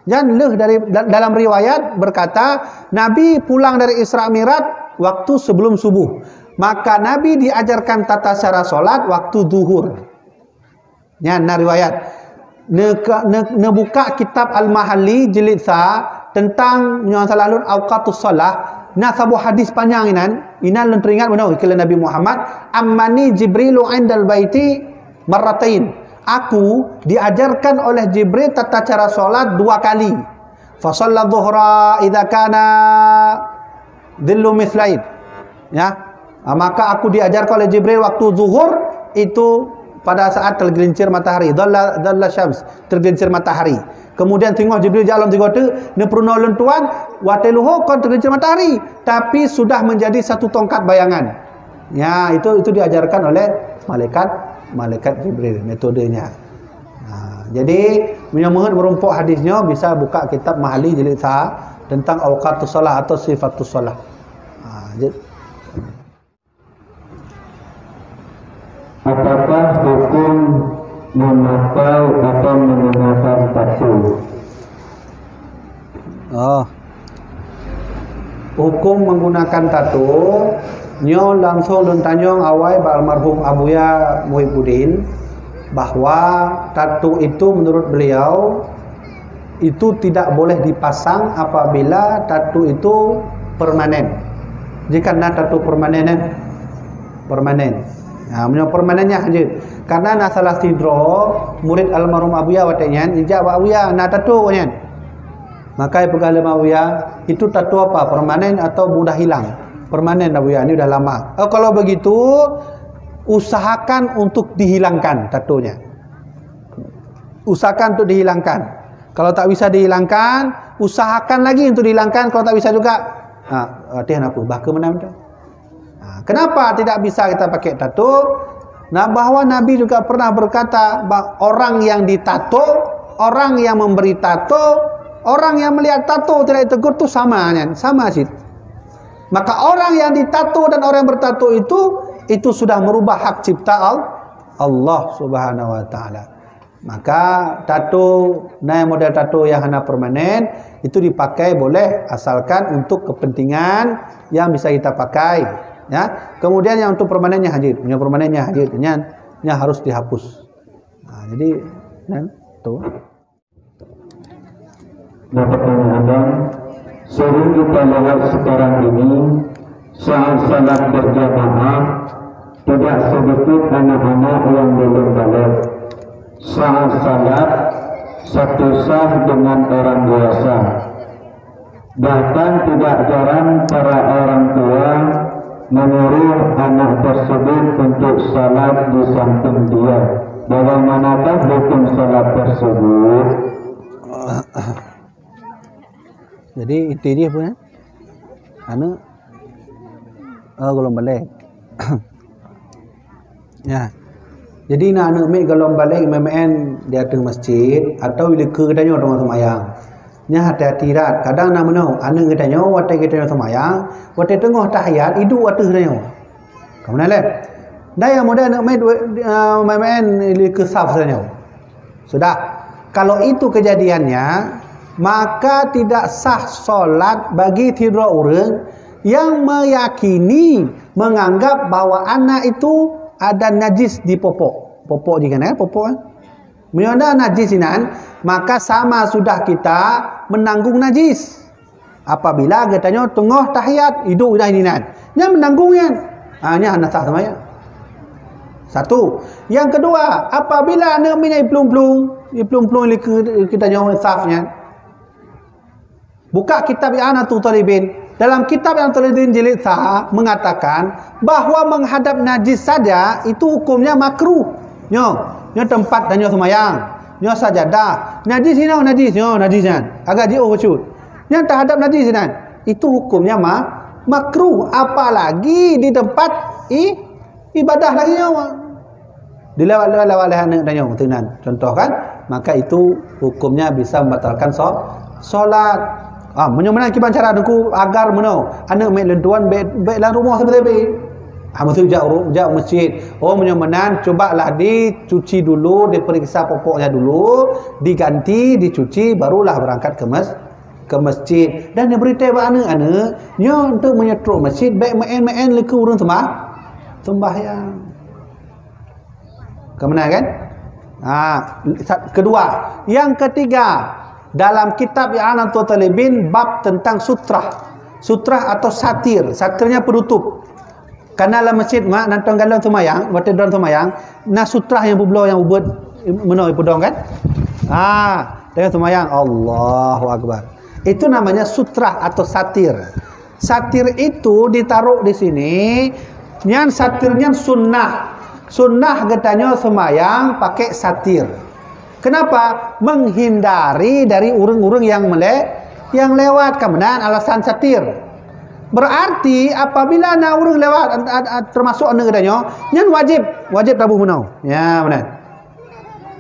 Dan dalam riwayat berkata Nabi pulang dari Isra Mi'raj waktu sebelum subuh. Maka Nabi diajarkan tata cara solat waktu zuhur. Ya, riwayat. Buka kitab Al-Mahalli jilid tentang menyusun awqatus solah. Sabu hadis panjang inan lun teringat benar iklan Nabi Muhammad ammani Jibrilu indal baiti marratain. Aku diajarkan oleh Jibril tata cara solat 2 kali. Fa shalla dhuhra idza kana dhillu mithlain. Ya. Maka aku diajarkan oleh Jibril waktu zuhur itu pada saat tergelincir matahari, dhalla syams, tergelincir matahari. Kemudian tengok Jibril jalan tiga tu, ne pruno lentuan, wateluho kon tergelincir matahari, tapi sudah menjadi satu tongkat bayangan. Ya, itu diajarkan oleh malaikat Jibril metodenya. Jadi menyamuhun merumpuk hadisnya bisa buka kitab Mahalli jilid tentang awqatus shalah atau sifatus shalah. Apakah hukum memakai atau menggunakan tattoo? Hukum menggunakan tattoo nyo langsung tanyong awai ba almarhum Abuya Muhyiddin bahwa tattoo itu menurut beliau itu tidak boleh dipasang apabila tattoo itu permanen. Jika tattoo permanen. Menyo permanennya aja. Karena salah sidro murid almarhum Abuya watenya ijab Abuya tattoo nya. Maka pegang Abuya itu tattoo apa? Permanen atau mudah hilang? Permanen Abuya, ini udah lama. Kalau begitu usahakan untuk dihilangkan tattoo-nya. Usahakan untuk dihilangkan. Kalau tak bisa dihilangkan, usahakan lagi untuk dihilangkan. Kalau tak bisa juga, latihan apa? Bahkan mana? Kenapa tidak bisa kita pakai tato? Bahwa Nabi juga pernah berkata bahwa orang yang ditato, orang yang memberi tato, orang yang melihat tato tidak ditegur itu sama sih. Maka orang yang ditato dan orang yang bertato itu sudah merubah hak cipta Allah Subhanahu wa taala. Maka tato, model tato yang hanya permanen itu dipakai boleh asalkan untuk kepentingan yang bisa kita pakai. Ya, kemudian yang untuk permanennya hadir, harus dihapus. Jadi, tuh. Abang, sering kita lihat sekarang ini saat salat berjamaah tidak sedikit anak-anak yang belum balik. Saat salat satu sah dengan orang dewasa. Bahkan tidak jarang para orang tua menyuruh anak tersebut untuk salat di samping dia. Bagaimanakah hukum salat tersebut? Jadi itu dia punya golong balik. Ya. Jadi anak mek golong balik MMN di atas masjid atau bila ke katanya orang semayang. Nya hati-hati rat. Kadang nak menau anak katanya watai katanya semayang, watai tengah tahiyat itu watai katanya. Kamu nak lihat? Dah yang modal anak mek MMN ili ke saf katanya. Sudah. Kalau itu kejadiannya, maka tidak sah solat bagi tiga orang yang meyakini menganggap bahwa anak itu ada najis di popok juga popok kan. Bila najis ini, maka sama sudah kita menanggung najis. Apabila katanya tengah tahiyat hidup dah ini nya menanggungnya. Nya anak sah sama ya. Satu. Yang kedua, apabila anak minyak plung-plung kita nyawa safnya. Buka kitab I'anatul Talibin. Dalam kitab I'anatul Talibin jilid mengatakan bahwa menghadap najis saja itu hukumnya makruh. Nyo tempat dan nyo semayang. Nyo sajadah. Najis ini najisnya. Agak jauh bercut. Yang terhadap najis ini itu hukumnya makruh. Apalagi di tempat ibadah lagi nyawa. Dilewat-lewat oleh anak dan nyo contoh kan, maka itu hukumnya bisa membatalkan solat. Menyemana kiban cara aku agar menau anak mek lentuan baik dalam rumah seperti Maksud jak masjid. Oh menyomanan cobalah dicuci dulu, diperiksa pokoknya dulu, diganti, dicuci, barulah berangkat ke masjid. Dan dia beritahu anak-anak, nya untuk menyetruk masjid baik main-main leka urang sembahyang. Kemana kan? Kedua, yang ketiga, dalam kitab I'anatul Talibin bab tentang sutrah atau satir. Satirnya penutup. Karena dalam masjid mak nantang galang semayang, waktu don semayang, na sutrah yang bublo yang ubud menoi pudong kan? Dengan semayang Allahu Akbar. Itu namanya sutrah atau satir. Satir itu ditaruh di sini. Nyan satirnya sunnah. Sunnah katanya semayang pakai satir. Kenapa? Menghindari dari urang-urang yang lewat. Kemudian alasan satir. Berarti apabila nak urang lewat termasuk anda katanya, nyan wajib tabuh menau. Ya benar.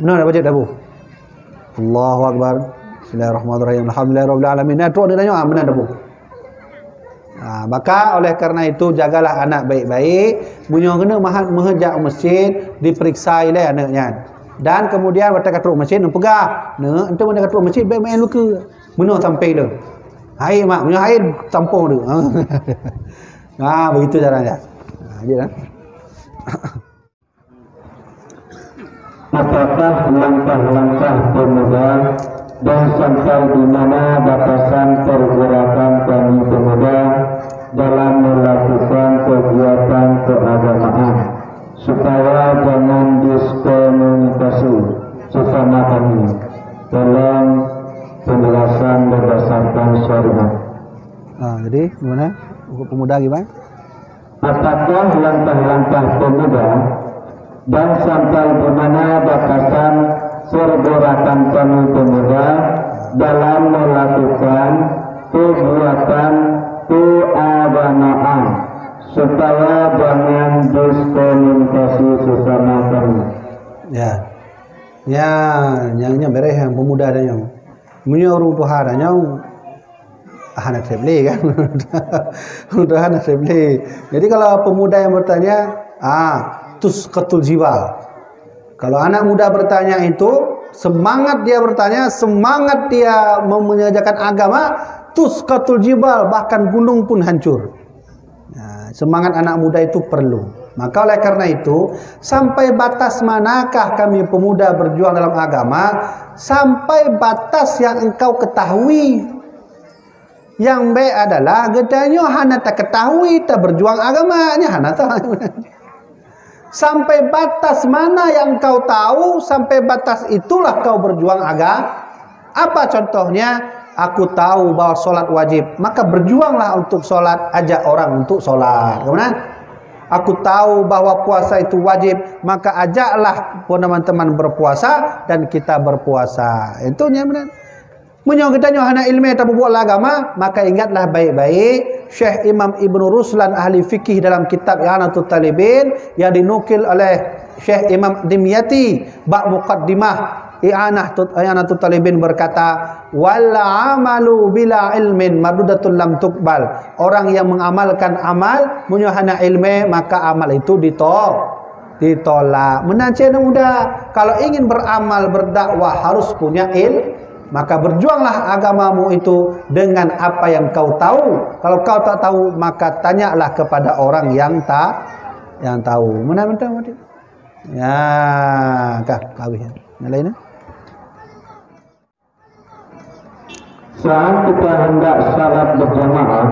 Benar wajib tabuh. Allahu Akbar. Bismillahirrahmanirrahim. Alhamdulillahirabbil alamin. Nah, tu katanya benar tabuh. Maka oleh karena itu jagalah anak baik-baik. Munyo kena menghejak masjid, diperiksa oleh anaknya. Dan kemudian waktu kat masjid nak pegah. Nah, entah mana kat masjid baik main luka. Menau sampai dah. Air mak, punya air tampung tu. Begitu caranya. Ajalah. Apakah langkah-langkah pemuda dan sampai di mana batasan pergerakan kami pemuda dalam melakukan kegiatan keagamaan supaya jangan diskomunikasi sesama kami dalam penjelasan berdasarkan syariat. Jadi gimana? Untuk pemuda gimana? Apakah langkah-langkah pemuda dan sampai di mana batasan pergerakan kami pemuda dalam melakukan kegiatan keagamaan supaya jangan diskomunikasi sesama kami. Yang beres yang pemuda dan yang menyuruh Tuhan dan yang anak sebeli kan. Untuk anak sebeli. Jadi kalau pemuda yang bertanya, tusqatul jiwa. Kalau anak muda bertanya itu, semangat dia bertanya, semangat dia mengerjakan agama, tusqatul jibal, bahkan gunung pun hancur. Semangat anak muda itu perlu. Maka oleh karena itu, sampai batas manakah kami pemuda berjuang dalam agama? Sampai batas yang engkau ketahui. Yang B adalah gedanya hana tak ketahui tak berjuang agamanya hana tak. Sampai batas mana yang kau tahu, sampai batas itulah kau berjuang agama. Apa contohnya? Aku tahu bahwa solat wajib, maka berjuanglah untuk solat, ajak orang untuk solat. Kemudian, aku tahu bahwa puasa itu wajib, maka ajaklah teman-teman berpuasa dan kita berpuasa. Itu yang benar. Menyong kita hana ilmu tak buat agama, maka ingatlah baik-baik Syekh Imam Ibn Ruslan ahli fikih dalam kitab I'anatul Talibin yang dinukil oleh Syekh Imam Dimyati bab muqaddimah I'anatul Talibin berkata, wal amalu bila ilmin mardudatun lam tuqbal. Orang yang mengamalkan amal punya hana ilmu, maka amal itu ditolak. Menancing mudah. Kalau ingin beramal berdakwah harus punya ilmu. Maka berjuanglah agamamu itu dengan apa yang kau tahu. Kalau kau tak tahu, maka tanyalah kepada orang yang tahu. Mana tahu? Ya, kawin. Yang lainnya? Saat kita hendak salat berjamaah,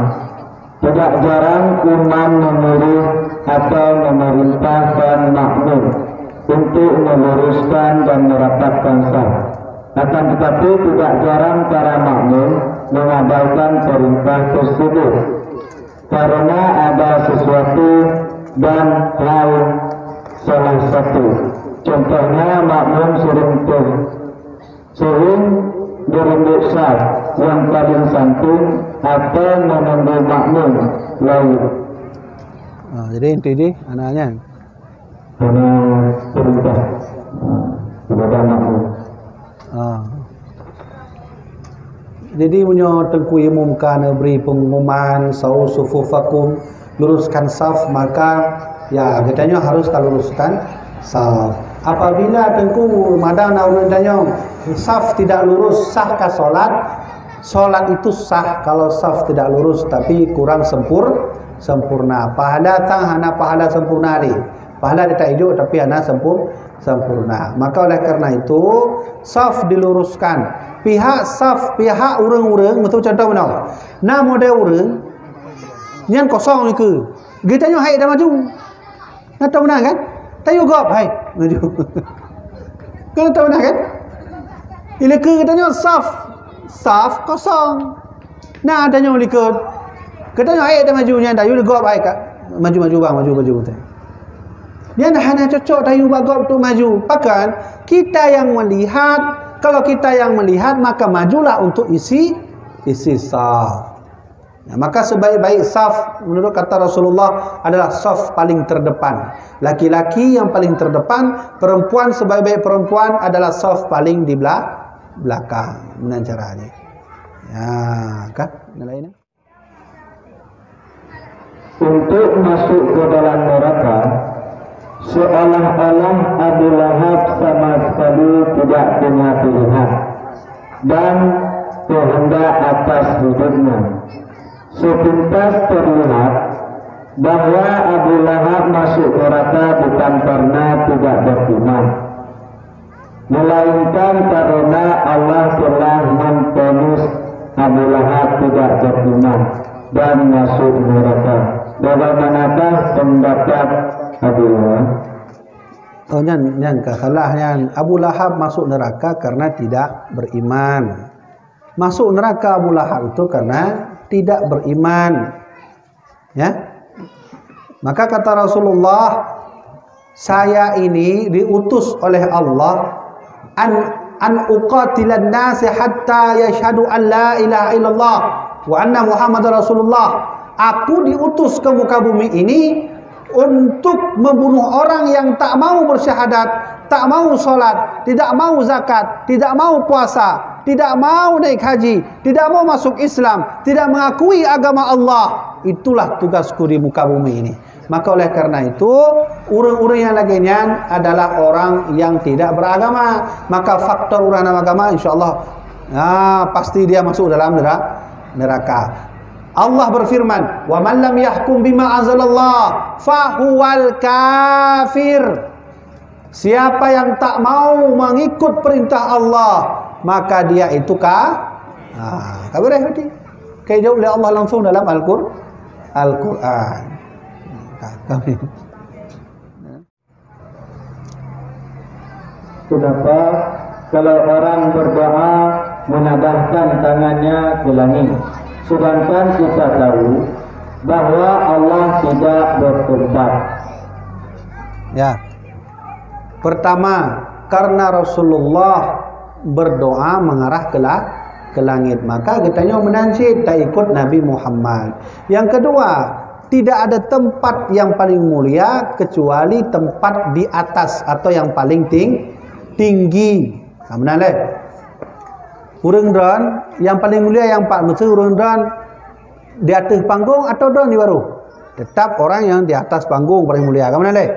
tidak jarang imam menyuruh atau memerintahkan makmum untuk meluruskan dan merapatkan saf. Akan tetapi tidak jarang para makmum mengabaikan perintah tersebut karena ada sesuatu dan lain salah satu. Contohnya makmum sering berunduk saf yang paling samping atau menunggu makmum lain. Jadi inti anaknya karena perintah kepada makmum. Jadi punya tengku umumkan beri pengumuman sau sufufakum, luruskan saf, maka Ya, katanya harus tak luruskan saf. Apabila tengku madang nak urang tanya saf tidak lurus, sahkah solat? Solat itu sah kalau saf tidak lurus tapi kurang sempurna. Pahala tang hana pahala sempurna ni. Pahala dia tak hijau tapi hana sempurna. Maka oleh kerana itu saf diluruskan. Pihak saf, pihak urang-urang betul contoh mana? Nah model urang nyan kosong ni ke. Kita nyo hai dah maju. Nak tahu benar kan? Tayu gop hai maju. Kan tahu benar kan? Ila ke katanya saf kosong. Nah ada nyo likut. Katanya hai dah maju nya dah yu gop hai kat. Maju bang, maju betul. Dia hanya cocok tayu bagop tu maju. Bahkan kita yang melihat, kalau kita yang melihat maka majulah untuk isi saf. Ya, maka sebaik-baik saf menurut kata Rasulullah adalah saf paling terdepan. Laki-laki yang paling terdepan, perempuan sebaik-baik perempuan adalah saf paling di belakang. Dengan caranya. Ya, kan? Yang lainnya? Untuk masuk ke dalam neraka, seolah-olah Abu Lahab sama sekali tidak punya pilihan dan kehendak atas hidupnya. Sepintas terlihat bahwa Abu Lahab masuk neraka bukan karena tidak beriman, melainkan karena Allah telah memvonis Abu Lahab tidak beriman dan masuk neraka. Bagaimanakah pendapat Abu Lahab? Oh nyan kesalahnya Abu Lahab masuk neraka karena tidak beriman. Masuk neraka Abu Lahab itu karena tidak beriman. Ya. Maka kata Rasulullah, saya ini diutus oleh Allah an uqatilan nasi hatta yashhadu an la ilaha illallah wa anna Muhammadar Rasulullah. Aku diutus ke muka bumi ini untuk membunuh orang yang tak mau bersyahadat, tak mau solat, tidak mau zakat, tidak mau puasa, tidak mau naik haji, tidak mau masuk Islam, tidak mengakui agama Allah. Itulah tugasku di muka bumi ini. Maka oleh karena itu, orang-orang yang lainnya adalah orang yang tidak beragama. Maka faktor orang agama insyaAllah pasti dia masuk dalam neraka. Allah berfirman, "Wa man lam yahkum bima anzalallah fahuwal kafir." Siapa yang tak mau mengikut perintah Allah, maka dia itu kafir berarti. Kayak jauh oleh Allah langsung dalam Al-Qur'an. Kenapa kalau orang berdoa menadahkan tangannya ke langit, sedangkan kita tahu bahwa Allah tidak bertempat? Ya. Pertama, karena Rasulullah berdoa mengarah ke langit, maka katanya menanjid tak ikut Nabi Muhammad. Yang kedua, tidak ada tempat yang paling mulia kecuali tempat di atas atau yang paling tinggi. Benar leh? Urang dan yang paling mulia yang pak mesti urang dan di atas panggung atau dan di baru? Tetap orang yang di atas panggung paling mulia. Kamu leh?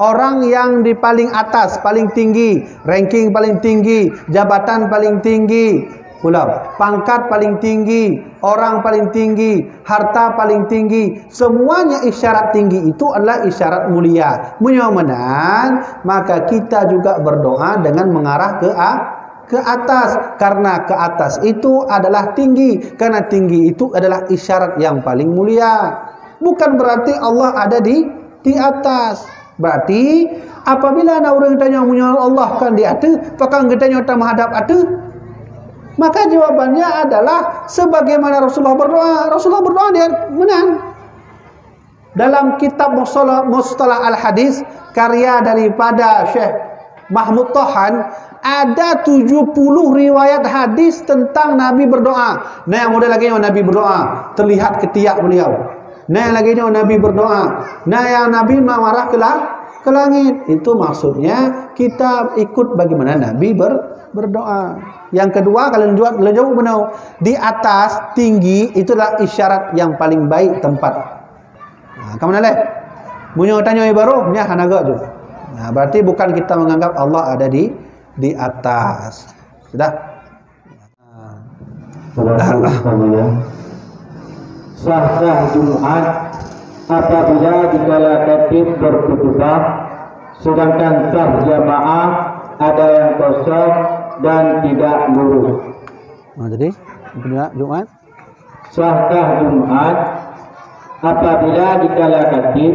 Orang yang di paling atas, paling tinggi, ranking paling tinggi, jabatan paling tinggi, pula pangkat paling tinggi, orang paling tinggi, harta paling tinggi, semuanya isyarat tinggi itu adalah isyarat mulia. Mudah-mudahan maka kita juga berdoa dengan mengarah ke atas, karena ke atas itu adalah tinggi, karena tinggi itu adalah isyarat yang paling mulia. Bukan berarti Allah ada di atas. Berarti apabila ada orang tanya Allah kan di atas, pakang kita nyata menghadap atas, maka jawabannya adalah sebagaimana Rasulullah berdoa. Rasulullah berdoa dia menang. Dalam kitab Mustalah Al-Hadis karya daripada Syekh Mahmud Tohan, ada 70 riwayat hadis tentang Nabi berdoa. Nah yang model lagi Nabi berdoa terlihat ketiak beliau. Nah yang lagi Nabi berdoa. Nah yang Nabi marah ke langit. Itu maksudnya kita ikut bagaimana Nabi berdoa. Yang kedua, kalau jauh benar di atas tinggi itulah isyarat yang paling baik tempat. Nah, kemana leh? Munyo tanya baru nya hanaga tu. Nah, berarti bukan kita menganggap Allah ada di atas. Sudah? Sahkah Jumat apabila dikala khatib berkhutbah sedangkan sah jamaah ada yang kosong dan tidak lurus. Jadi Jumat Sahkah Jumat apabila dikala khatib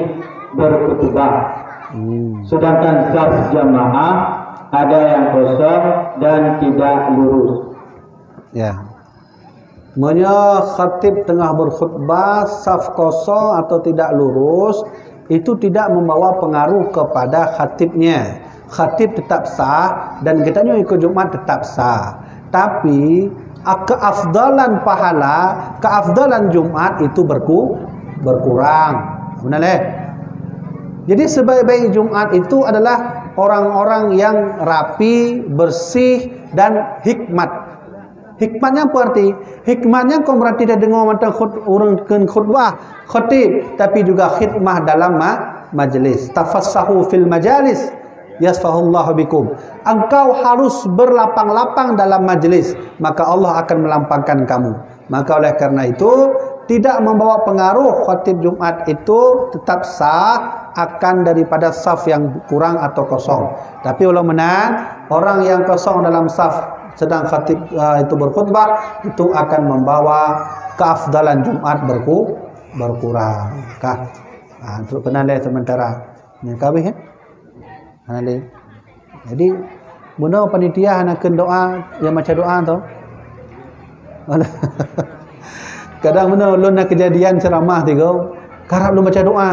berkhutbah sedangkan saf jamaah ada yang kosong dan tidak lurus. Ya. Menyo khatib tengah berkhutbah saf kosong atau tidak lurus itu tidak membawa pengaruh kepada khatibnya. Khatib tetap sah dan kita ikut Jumat tetap sah. Tapi keafdalan pahala, keafdalan Jumat itu berkurang. Benar leh? Jadi sebaik-baik Jumat itu adalah orang-orang yang rapi, bersih dan hikmat. Hikmatnya apa arti? Hikmatnya kau berarti tidak dengar macam orang khutbah, khatib, tapi juga khidmah dalam majlis. Tafassahu fil majalis yasfahullahu bikum. Engkau harus berlapang-lapang dalam majlis, maka Allah akan melampangkan kamu. Maka oleh karena itu tidak membawa pengaruh khatib Jumat itu tetap sah akan daripada saf yang kurang atau kosong. Tapi ulama orang yang kosong dalam saf sedang khatib itu berkhutbah itu akan membawa keafdalan Jumat berkurang. Kah? Nah, untuk kenal sementara. Ni kabeh ya. Kenal. Jadi benar panitia hanakeun doa yang macam doa tu. Kadang benar ulun nak kejadian ceramah tiga, karap lu baca doa.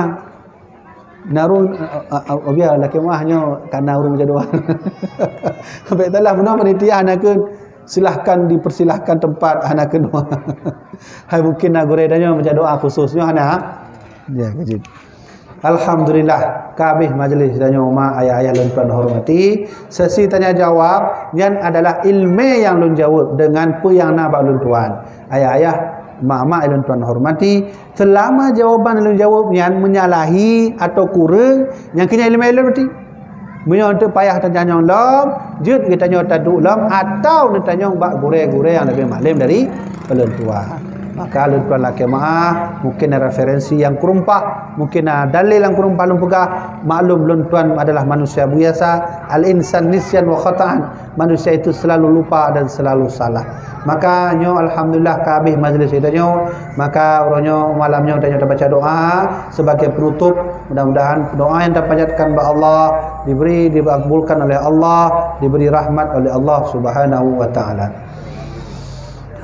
Narun biar laki mahnya karena urung baca doa. Baik talah benar panitia hanakeun silahkan dipersilahkan tempat hanakeun doa. Hai mungkin nak goredanya baca doa khususnya hana. Ya kejid. Alhamdulillah kabeh majlis tanya mak ayah-ayah lun tuan hormati. Sesi tanya jawab yang adalah ilmu yang lun jawab dengan apa yang nak lun tuan. Ayah-ayah mak-mak lun tuan hormati, selama jawapan lun jawab yang menyalahi atau kurang yang kena ilmu berarti. Munyo untuk payah tanya lom, jut kita tanya taduk lom atau nak tanya bak gure-gure yang lebih maklim dari lun tuan. Maka lun tuan laki maaf mungkin ada referensi yang kurumpah, mungkin ada dalil yang kurumpah lun pegah. Maklum lun tuan adalah manusia biasa, al insan nisyan wa khata'an, manusia itu selalu lupa dan selalu salah. Maka nyo alhamdulillah kabeh majlis kita nyo, maka uronyo malamnya tanya baca doa sebagai penutup. Mudah-mudahan doa yang terpanjatkan kepada Allah diberi dikabulkan oleh Allah, diberi rahmat oleh Allah Subhanahu wa taala.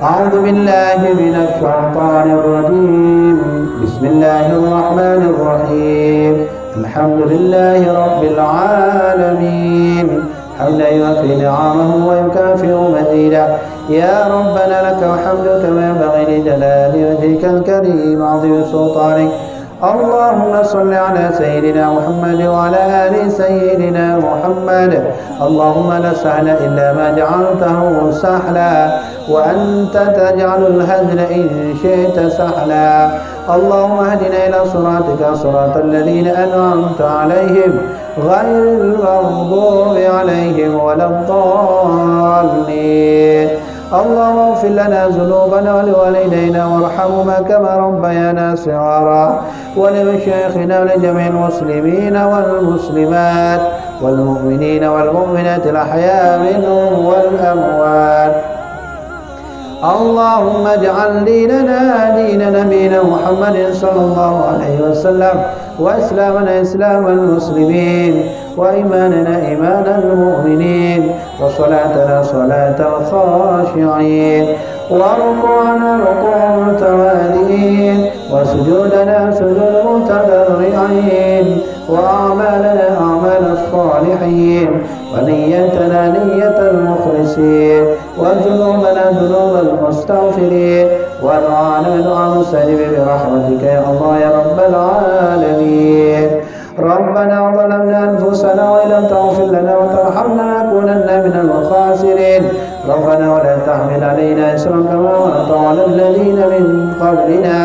أعوذ بالله من الشيطان الرجيم بسم الله الرحمن الرحيم الحمد لله رب العالمين حمدا يوفي نعمه ويكافئ مزيدا يا ربنا لك الحمد كما ينبغي لجلال وجهك الكريم عظيم سلطانك اللهم صل على سيدنا محمد وعلى آل سيدنا محمد اللهم لا سهل إلا ما جعلته سهلا وأنت تجعل الهزل إن شئت سهلا اللهم اهدنا إلى صراطك صراط الذين أنعمت عليهم غير المغضوب عليهم ولا الضالين اللهم اغفر لنا ذنوبنا ولوالدينا وارحمهما كما ربيانا صغارا ولمشايخنا ولجميع المسلمين والمسلمات والمؤمنين والمؤمنات الأحياء منهم والأموات اللهم اجعل ديننا دين نبينا محمد صلى الله عليه وسلم وإسلامنا إسلام المسلمين وإيماننا إيمان المؤمنين وصلاتنا صلاة الخاشعين وركوعنا ركوع المتواضعين وسجودنا سجود المتضرعين وأعمالنا أعمال الصالحين ونيتنا نية المخلصين وذنوبنا ذنوب المستغفرين ودعانا دعاء المستجيب برحمتك يا الله يا رب العالمين ربنا ظلمنا أنفسنا وإن لم تغفر لنا وترحمنا لنكونن من الخاسرين ربنا ولا تحمل علينا إصرا كما حملته على الذين من قبلنا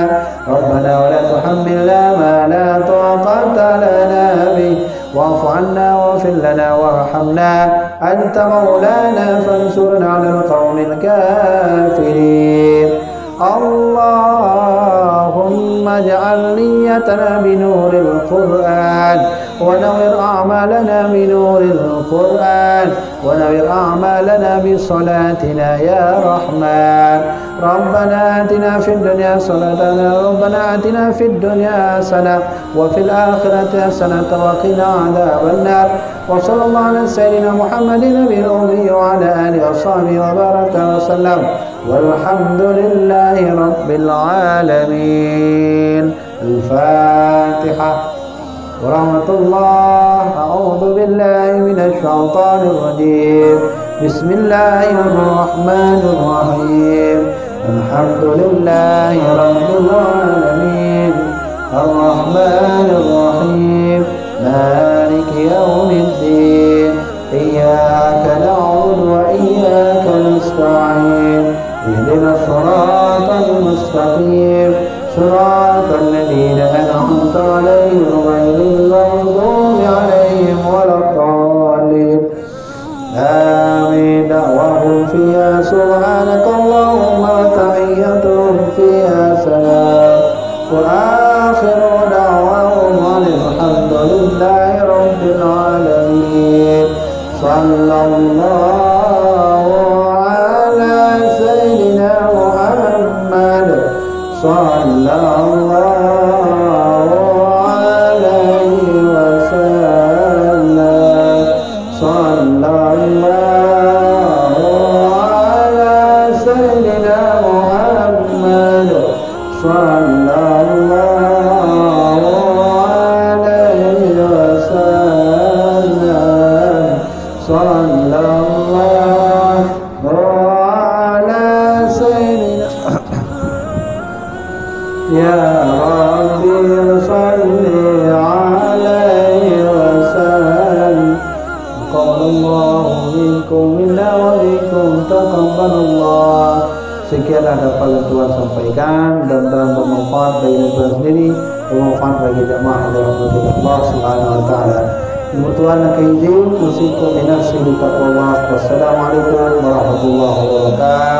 ربنا ولا تحملنا ما لا طاقة لنا لنا وارحمنا أنت مولانا فانصرنا على القوم الكافرين اللهم اجعل نيتنا بنور القرآن ونور أعمالنا بنور القرآن ونور أعمالنا بصلاتنا يا رحمن ربنا آتنا في الدنيا حسنة ربنا آتنا في الدنيا حسنة وفي الآخرة حسنة وقنا عذاب النار وصلى الله على سيدنا محمد النبي الأمي وعلى آله وصحبه وبارك وسلم والحمد لله رب العالمين. الفاتحة. ورحمة الله. أعوذ بالله من الشيطان الرجيم. بسم الله الرحمن الرحيم. الحمد لله رب العالمين الرحمن الرحيم مالك يوم الدين إياك نعبد وإياك نستعين اهدنا الصراط المستقيم صراط الذين أنعمت عليهم غير المغضوب عليهم ولا الضالين آمين. دعواهم فيها سبحانك اللهم وتحيتهم فيها سلام وآخر دعواهم الحمد لله رب العالمين. صلى الله على سيدنا محمد صلى الله عليه وسلم صلى الله على سيدنا محمد صلى الله عليه وسلم صلى الله على سيدنا يا ربي صل عليه وسلم. قال الله منكم منا ومنكم تقبل الله. Sekian ada pada Tuhan sampaikan dan bermanfaat bagi Tuhan sendiri, bermanfaat bagi jemaah dalam berkat Allah Subhanahu wa taala. Kemudian izin usikum binafsi bi taqwallah. Wassalamualaikum warahmatullahi wabarakatuh.